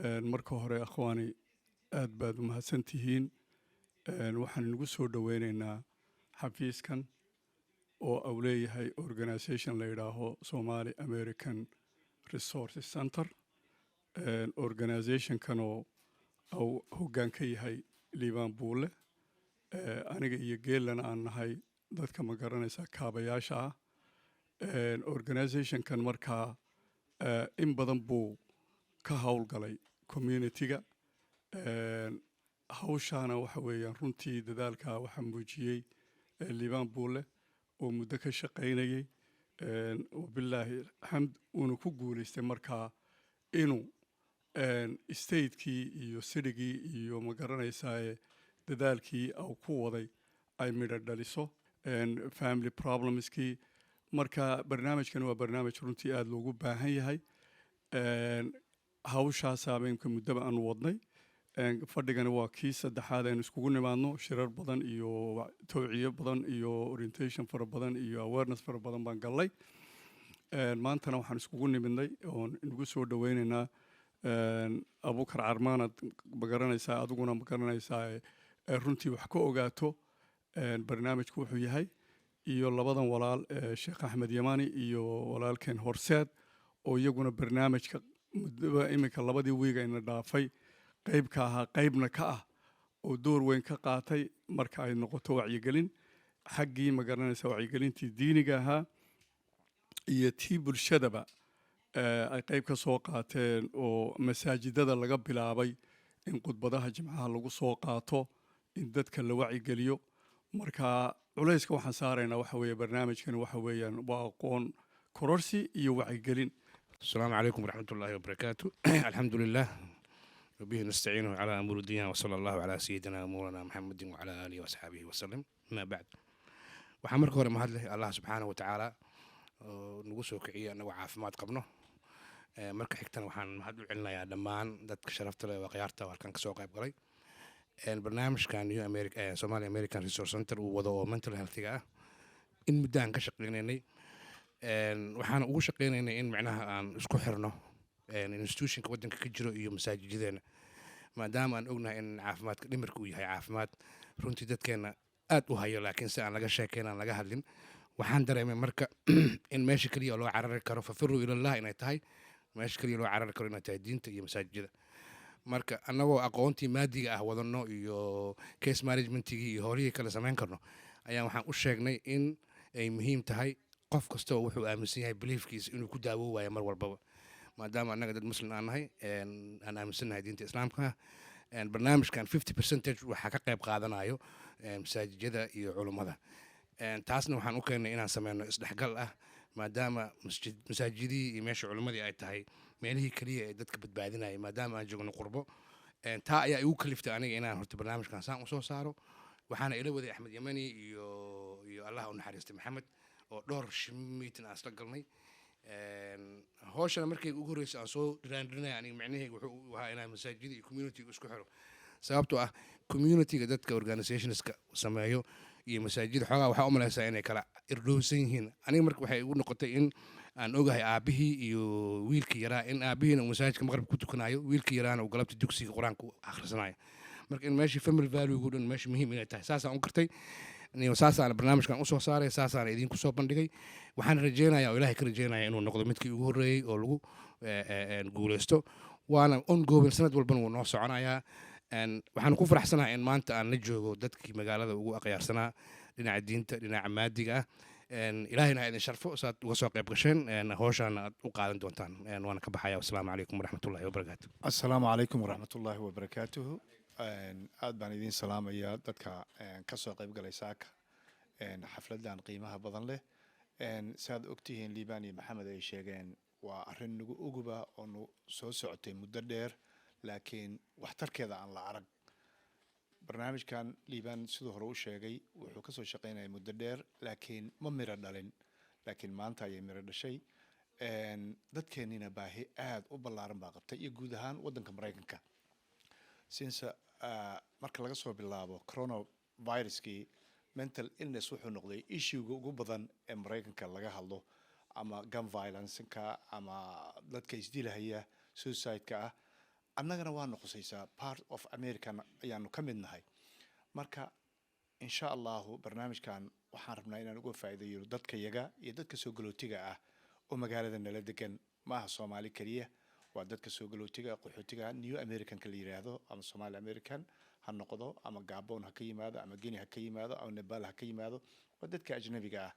marka hore akhwaani aad baad u mahadsantihiin. waxaan inagu soo dhoweynaynaa xafiiskan oo uu leeyahay organisation la yidhaaho Somali American Resources Center. organizationkan oo uu hoggaan ka yahay Liibaan Buule, aniga iyo geelana aan nahay dadka ma garanaysa kaabayaasha ah. organizationkan markaa in badan buu ka howlgalay community-ga. hawshaana waxa weeyaan runtii dadaalka waxa muujiyey Liibaan Buule oo muddo ka shaqaynayay, wabilaahi alxamd uuna ku guulaystay markaa inuu statekii iyo citigii iyo ma garanaysaa dadaalkii uu ku waday ay midho dhaliso family problemskii. marka barnaamijkan waa barnaamij runtii aada loogu baahan yahay. hawshaas habeenka muddaba aan wadnay. fadhigani waa kii saddexaad aynu iskugu nimaadno. shirar badan iyo towciyo badan iyo orientation fara badan iyo awareness fara badan baan gallay. maantana waxaan iskugu nimidnay oon inagu soo dhoweynaynaa Abuukar Carmaanad ma garanaysaa, adiguna ma garanaysaa runtii wax ka ogaato barnaamijku wuxuu yahay, iyo labadan walaal Sheekh Axmed Yamani iyo walaalkeen Horseed oo iyaguna barnaamijka muddaba iminka labadii wiig ayna dhaafay qayb ka ahaa qaybna ka ah oo door weyn ka qaatay marka ay noqoto wacyigelin xaggii ma garanaysaa wacyigelintii diiniga ahaa iyo tii bulshadaba ay qayb ka soo qaateen oo masaajidada laga bilaabay in khudbadaha jimcaha lagu soo qaato, in dadka la wacyigeliyo. marka culayska waxaan saaraynaa waxa weeye barnaamijkani waxa weeyaan waa aqoon kororsi iyo wacyigelin. السلام عليكم ورحمة الله وبركاته. الحمد لله وبه نستعينه على أمور الدنيا وصلى الله على سيدنا مولانا محمد وعلى آله وصحبه وسلم. ما بعد وحمرك ورا مهله الله سبحانه وتعالى نقصه كعية أنه عافمات قبله. marka xigtana waxaan mahad u celinayaa dhammaan dadka sharafta leh oo khiyaarta warkan ka soo qayb galay barnaamijkan New America Somali American Resource Center uu wado oo mental health-ga ah in muddaan ka shaqeynaynay. waxaan ugu shaqeynaynay in macnaha aan isku xirno institutionka waddanka ka jiro iyo masaajidadeena, maadaama aan ognahay in caafimaadka dhimirka uu yahay caafimaad runtii dadkeena aad u hayo, laakiin si aan laga sheekeyn aan laga hadlin. waxaan dareemay marka in meesha kaliya loo carari karo fafiruu ilallah inay tahay meesha kaliya loo carari karo inay tahay diinta iyo masaajidada. marka annagoo aqoontii maadiga ah wadano iyo case managementigii iyo howlihii kale samayn karno ayaan waxaan u sheegnay in ay muhiim tahay qof kasta oo wuxuu aaminsan yahay beliefkiisa inuu ku daawo waayo mar walbaba, maadaama annaga dad muslim aan nahay aan aaminsannahay diinta islaamka. barnaamijkan 50% waxaa ka qayb qaadanayo masaajidada iyo culummada. taasna waxaan u keennay inaan sameyno isdhexgal ah, maadaama masaajidii iyo meesha culimmadii ay tahay meelihii kaliya ee dadka badbaadinaya, maadaama aan joogno qurbo. taa ayaa igu kaliftay aniga inaan horta barnaamijkan saan usoo saaro. waxaana ila waday Axmed Yamani iyo allah u naxariistay Maxamed oo dhowr meeting aan isla galnay. hawshana markay ugu horreysay aan soo dhiraandhirinaya aniga macnaheedu wuxuu ahaa inaan masaajidda iyo community-ga isku xiro, sababtoo ah community-ga dadka organizationska sameeyo iyo masaajid xoogaa waxaa u malaysaa inay kala irdhowsan yihiin. aniga marka waxay igu noqotay in aan ogahay aabihii iyo wiilkii yaraa, in aabihiina uu masaajidka maqribka ku tukanayo, wiilkii yaraana uu galabta dugsiga qur-aanka u akhrisanayo. marka in meeshii family value-gu dhan meesha muhiim inay tahay saasaan u gartay. saasaan barnaamijkan usoo saaray, saasaan idinku soo bandhigay. waxaan rajeynayaa oo ilaahay ka rajeynaya inuu noqdo midkii ugu horreeyey oo lagu guuleysto. waana ongoing, sanad walbana wuu noo soconayaa. waxaan ku faraxsanahay in maanta aan la joogo dadkii magaalada ugu aqyaarsanaa dhinaca diinta, dhinaca maadiga ah. ilaahayna idin sharfo saad uga soo qayb gasheen hawshaana aad u qaadan doontaan. waana ka baxaya. wassalaamu calaykum waraxmatullahi wabarakaatu. السلام عليكم ورحمة الله وبركاته. aad baan idin salaamayaa dadka ka soo qayb galay saaka xafladan qiimaha badan leh. saad ogtihiin Liibaan iyo Maxamed ay sheegeen waa arrin nagu uguba oo soo socotay muddo dheer, laakiin waxtarkeeda aan la arag. barnaamijkan Liibaan sidoo hore u sheegay wuxuu ka soo shaqeynayay muddo dheer, laakiin ma miro dhalin. laakiin maanta ayay miro dhashay. dadkeennina baahi aad u ballaaran baa qabtay iyo guud ahaan waddanka Mareykanka. since marka laga soo bilaabo coronaviruskii, mental illness wuxuu noqday issue-ga ugu badan ee Mareykanka laga hadlo, ama gun violence-ka ama dadka isdilahaya suicide-ka ah. annagana waa noqosaysaa part of American ayaanu ka mid nahay. Marka insha allahu barnaamijkan waxaan rabnaa inaan uga faa'iideeyo dadka yaga iyo dadka soo galootiga ah oo magaalada nala degan, maaha Soomaali kaliya, waa dadka soo galootiga qaxootiga New American ka la yiraahdo, ama Somali American ha noqdo, ama Gabon ha ka yimaado, ama Guinea ha ka yimaado, ama Nepal ha ka yimaado, waa dadka ajnabiga ah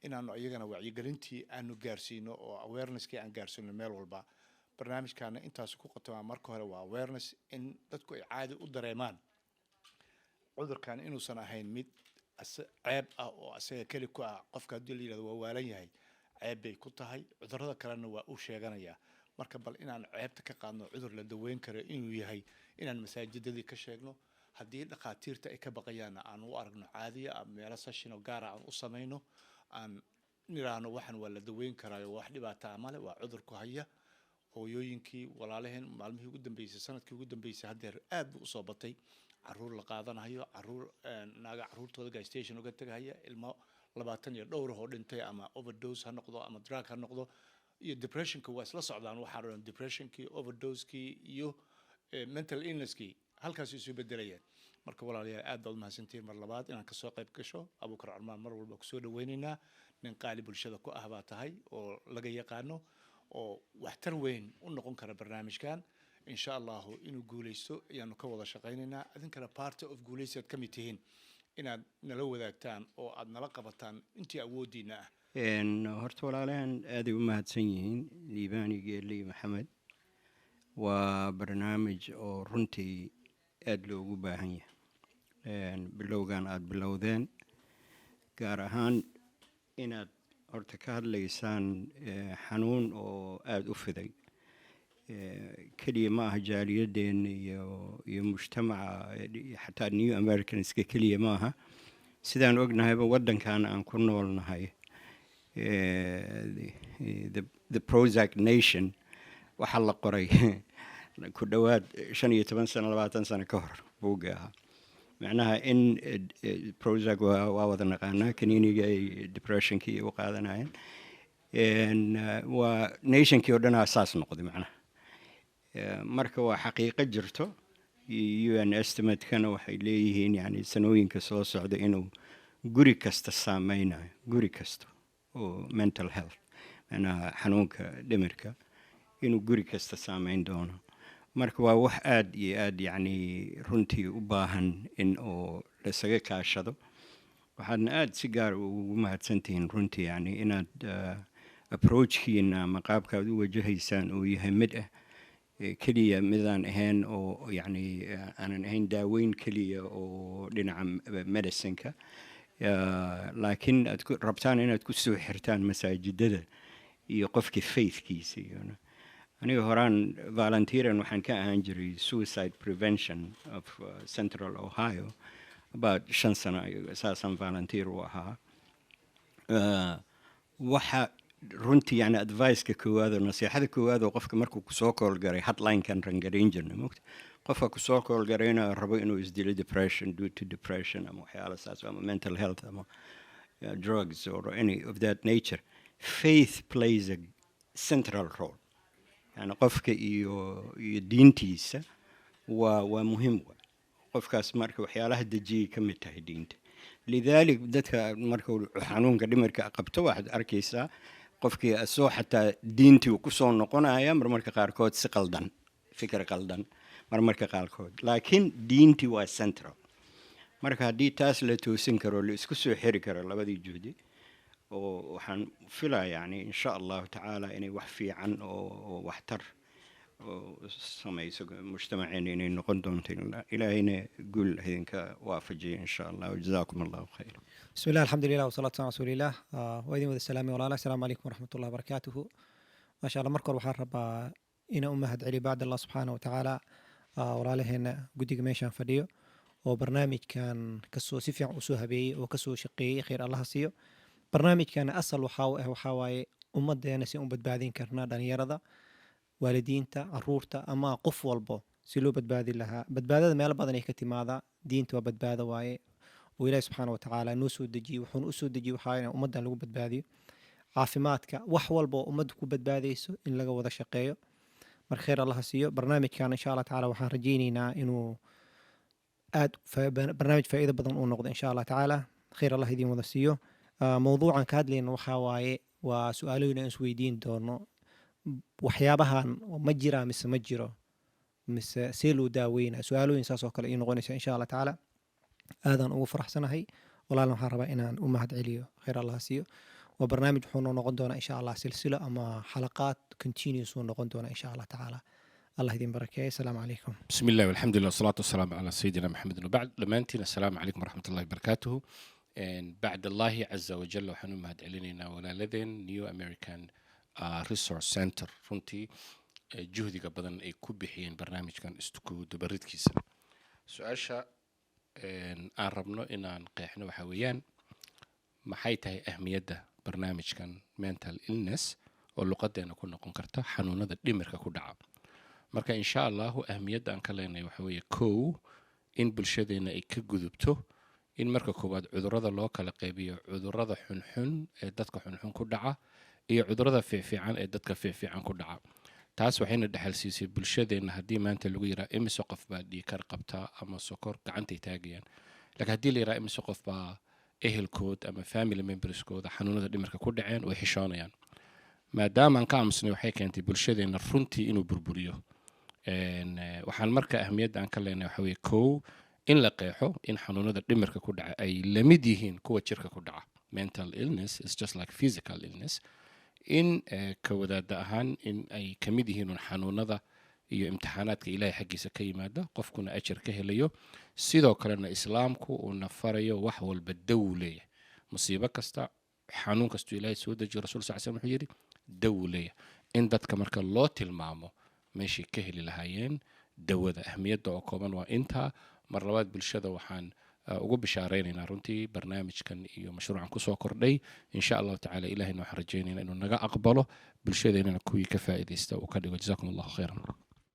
inaanu iyagana wacyigelintii aanu gaarsiino oo awareness-kii aan gaarsiino meel walba. barnaamijkaana intaas ku qotoma marka hore waa awareness, in dadku ay caadi u dareemaan cudurkan inuusan ahayn mid ceeb ah oo asaga keli ku ah. qofka haddii la yidhahdo waa waalan yahay, ceeb bay ku tahay, cudurrada kalena waa u sheeganayaa. marka bal inaan ceebta ka qaadno cudur la daweyn karo inuu yahay, inaan masaajidadii ka sheegno, haddii dhakhaatiirta ay ka baqayaanna aan u aragno caadiya, ama meelo session oo gaara aan u samayno, aan niraahno waxan waa la daweyn karaayo, wax dhibaataa male, waa cudur ku haya. hooyooyinkii walaalaheen maalmihii ugu dambeysay, sanadkii ugu dambeysay haddeer aad buu usoo batay, caruur la qaadanayo, naaga caruurtooda gas station uga tegahaya, ilmo 20 iyo dhowr oo dhintay, ama overdose ha noqdo ama drug ha noqdo, iyo depressionka waa isla socdaan. waxaa dhan depressionkii, overdose-kii iyo mental illness-kii halkaas isu bedelayaan. marka walaalayaal aad baad mahadsantihiin mar labaad inaan kasoo qayb gasho. Abuukar Carmaan mar walba kusoo dhaweynaynaa, nin qaali bulshada ku ah baa tahay oo laga yaqaano oo waxtar weyn u noqon kara barnaamijkan. insha allahu inuu guuleysto ayaanu ka wada shaqaynaynaa. idinkana party of guuleysaad ka mid tihiin, inaad nala wadaagtaan oo aad nala qabataan intii awoodiina ah. horta walaalahan aaday u mahadsan yihiin, liibaan iyo geeli maxamed. waa barnaamij oo runtii aad loogu baahan yahay. bilowgan aad bilowdeen, gaar ahaan inaad horta ka hadlaysaan xanuun oo aada u fiday. keliya ma aha jaaliyadeenna iyo mujtamaca, xataa New Americanska keliya ma aha. sidaan ognahayba waddankan aan ku noolnahay, the Prozac Nation waxaa la qoray ku dhowaad 15 sano 20 sano ka hor buugga ahaa. macnaha in Prozac waa wada naqaanaa, kaniiniga ay depressionkii u qaadanayeen. waa nationkii oo dhan asaas noqday macnaha. marka waa xaqiiqo jirto. UN estimate-kana waxay leeyihiin yani sanooyinka soo socda inuu guri kasta saameynayo, guri kasta oo mental health, macnaha xanuunka dhimirka, inuu guri kasta saameyn doono. marka waa wax aad iyo aad yani runtii u baahan in oo lasaga kaashado. waxaadna aad si gaar ugu mahadsantihiin runtii yani inaad approachkiina ama qaabkaad u wajahaysaan uu yahay mid ah keliya midaan ahayn oo yani aanan ahayn daaweyn keliya oo dhinaca medicineka, laakiin aad rabtaan inaad ku soo xirtaan masaajidada iyo qofkii faithkiisa. aniga horaan volunteeran waxaan ka ahaan jiray suicide prevention of Central Ohio about 5 sano saasaan volunteer u ahaa. waxa runtii yani advice-ka koowaad oo nasiixada koowaad oo qofka markuu kusoo koolgaray hotline-kan rangarayn jirna mogta. qofka kusoo koolgarayna rabo inuu isdilo depression due to depression ama waxyaala saas, ama mental health ama drugs or any of that nature. faith plays a central role. yani qofka iyo diintiisa waa muhiim. qofkaas marka waxyaalaha dejiyay ka mid tahay diinta. lidalik dadka marka xanuunka dhimirka qabto waxaad arkaysaa qofkii asoo xataa diintii ku soo noqonaya marmarka qaarkood si qaldan, fikir qaldan marmarka qaarkood, laakiin diintii waa central. marka haddii taas la toosin karo, la isku soo xiri karo labadii juhdi, oo waxaan filaa yani insha allahu tacaala inay wax fiican oo waxtar samayso mujtamaceena inay noqon doonto. ilaahayna guul idinka waafajiya insha allah. wajazaakum allahu khayr. بسم الله الحمد لله والصلاة والسلام على رسول الله. وإذن ود السلام والله. السلام عليكم ورحمة الله وبركاته. ما شاء الله مركور وحار ربا إن أمهد علي بعد الله سبحانه وتعالى ورالهن قديق ميشان فديو وبرنامج كان كسو سفيع وسوها بي وكسو شقي خير الله سيو. برنامج كان أصل وحاواي أمدنا سي أمد بعدين كرنا دان يرضى والدينتا عرورتا أما قف والبو سلو بدبادي لها بدبادة ما لبضن يكتي ماذا دينتا وبدبادة واي وإلهي سبحانه وتعالى نوسو دجي وحون أسو دجي وحاينا أمدنا لغو بدبادي عافماتك وحوالبو أمدكو بدباديسو إن لغا وذا شقيو. marka khayr allah ha siiyo barnaamijkan insha allah tacaala waxaan rajaynaynaa inuu aad barnaamij faa'iido badan uu noqdo insha allah tacaala khayr allah idin wada siiyo mowduucan ka hadlayna waxaa waaye waa su-aalooyin aan isweydiin doono waxyaabahan ma jiraa mise ma jiro mise see loo daaweynaa su-aalooyin saas oo kale ii noqonaysa insha allah tacaala aadaan ugu faraxsanahay walaalna waxaan rabaa inaan u mahad celiyo khayr allah ha siiyo waa barnaamij wuxuu noo noqon doonaa insha allah silsilo ama xalaqaad continuous uu noqon doonaa insha allah tacaala الله يدين بركة السلام عليكم بسم الله والحمد لله والصلاة والسلام على سيدنا محمد وبعد لمانتين السلام عليكم ورحمة الله وبركاته بعد الله عز وجل وحنو مهد علينا ولا لذين نيو أمريكان ريسورس سنتر runtii juhdiga badan ay ku bixiyeen barnaamijkan isku dabaridkiisa su-aasha aan rabno inaan qeexno waxa weeyaan maxay tahay ahmiyadda barnaamijkan mental illness oo luqadeena ku noqon karta xanuunada dhimirka ku dhaca marka insha allahu ahmiyadda aan ka leenahay waxa weeye kow in bulshadeena ay ka gudubto in marka koowaad cudurrada loo kala qaybiyo cudurrada xunxun ee dadka xunxun ku dhaca iyo cudurrada fiifiican ee dadka fiifiican ku dhaca taas waxayna dhexal siisay bulshadeena haddii maanta lagu yiraa imise qof baa dhiikar qabtaa ama sokor gacantay taagayaan laakiin haddii la yiraa imise qof baa ehelkood ama family memberskooda xanuunada dhimirka ku dhaceen way xishoonayaan maadaama aan ka aamusnay waxay keentay bulshadeena runtii inuu burburiyo waxaan marka ahmiyadda aan ka leenahay waxa weeye kow in la qeexo in xanuunada dhimirka ku dhaca ay la mid yihiin kuwa jirka ku dhaca mental illness is just like physical illness in ka wadaada ahaan in ay ka mid yihiin un xanuunada iyo imtixaanaadka ilaahay xaggiisa ka yimaada qofkuna ajar ka helayo sidoo kalena islaamku uuna farayo wax walba daw leeyahay musiibo kasta xanuun kastuu ilaahay soo dejiyo rasuul sal slam wuxuu yidhi daw leeyahay in dadka marka loo tilmaamo meeshay ka heli lahaayeen dawada ahmiyadda oo kooban waa intaa mar labaad bulshada waxaan ugu bishaaraynaynaa runtii barnaamijkan iyo mashruucan kusoo kordhay insha allahu tacaala ilahayna waxaan rajaynaynaa inuu naga aqbalo bulshadeennana kuwii ka faa'iidaysta uu ka dhigo jazakum allahu khayran